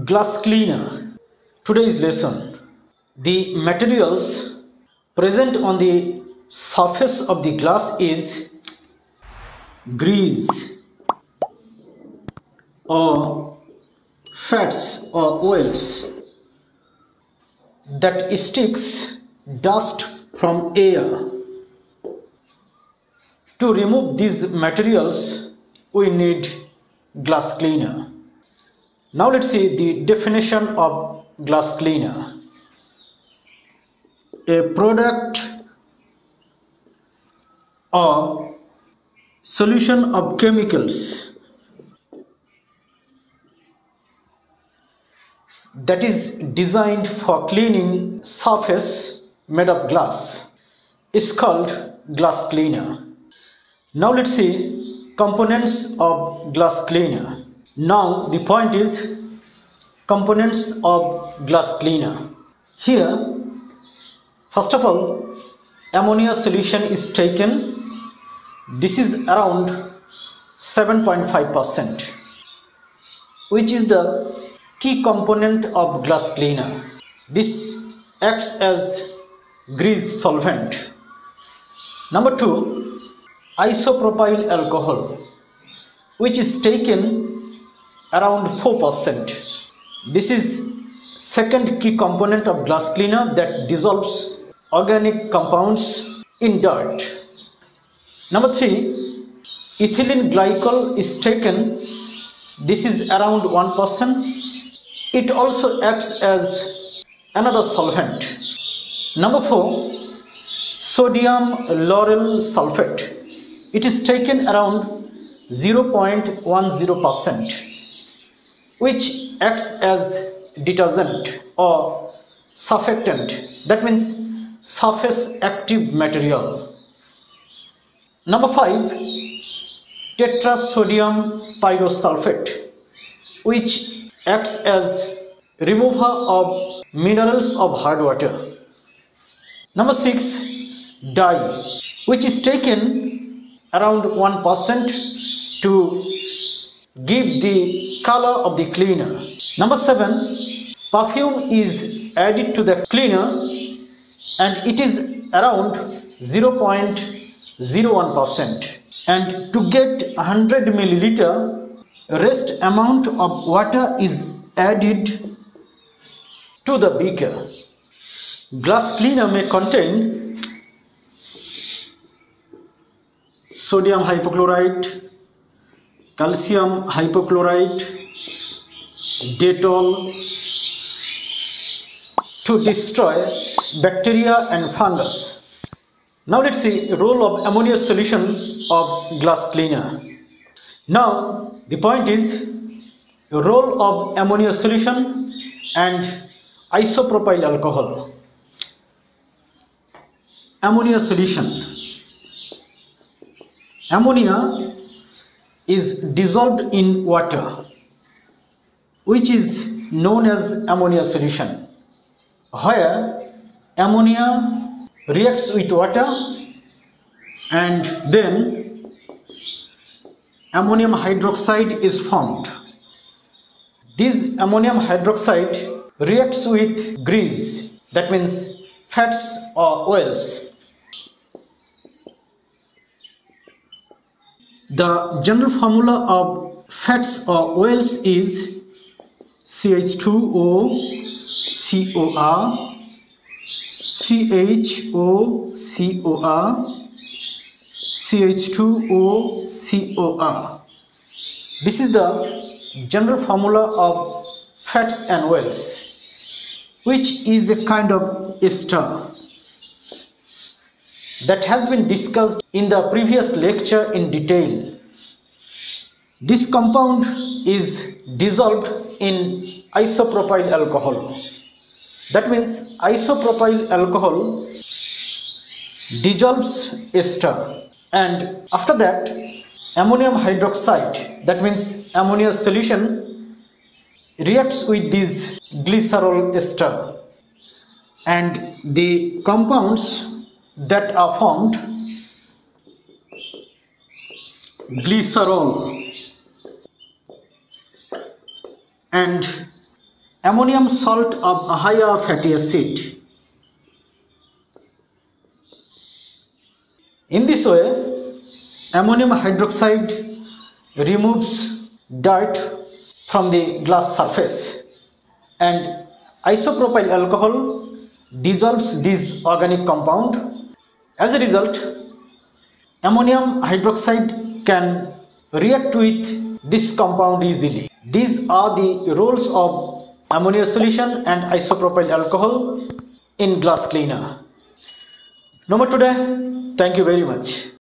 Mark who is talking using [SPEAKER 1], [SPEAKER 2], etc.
[SPEAKER 1] Glass cleaner. Today's lesson. The materials present on the surface of the glass is grease or fats or oils that sticks dust from air. To remove these materials, we need glass cleaner. Now let's see the definition of glass cleaner. A product or solution of chemicals that is designed for cleaning surface made of glass is called glass cleaner. Now let's see components of glass cleaner. Now the point is components of glass cleaner. Here, first of all, ammonia solution is taken. This is around 7.5%, which is the key component of glass cleaner. This acts as grease solvent. Number 2, isopropyl alcohol, which is taken around 4%. This is second key component of glass cleaner that dissolves organic compounds in dirt. Number 3, ethylene glycol is taken. This is around 1%. It also acts as another solvent. Number 4, sodium lauryl sulfate. It is taken around 0.10%, which acts as detergent or surfactant. That means surface active material. Number 5, tetrasodium pyrosulfate, which acts as remover of minerals of hard water. Number 6, dye, which is taken around 1% to give the color of the cleaner. Number 7, perfume is added to the cleaner and it is around 0.01%. And to get 100 milliliter, rest amount of water is added to the beaker. Glass cleaner may contain sodium hypochlorite, calcium hypochlorite, Dettol to destroy bacteria and fungus. Now let's see the role of ammonia solution of glass cleaner. Now the point is the role of ammonia solution and isopropyl alcohol. Ammonia solution. Ammonia is dissolved in water, which is known as ammonia solution, where ammonia reacts with water and then ammonium hydroxide is formed. This ammonium hydroxide reacts with grease, that means fats or oils. The general formula of fats or oils is CH2O COR, CHO COR, CH2O COR. This is the general formula of fats and oils, which is a kind of ester that has been discussed in the previous lecture in detail. This compound is dissolved in isopropyl alcohol. That means isopropyl alcohol dissolves ester, and after that ammonium hydroxide, that means ammonia solution, reacts with this glycerol ester, and the compounds that are formed, glycerol and ammonium salt of a higher fatty acid. In this way, ammonium hydroxide removes dirt from the glass surface and isopropyl alcohol dissolves this organic compound. As a result, ammonium hydroxide can react with this compound easily. These are the roles of ammonia solution and isopropyl alcohol in glass cleaner. No more today. Thank you very much.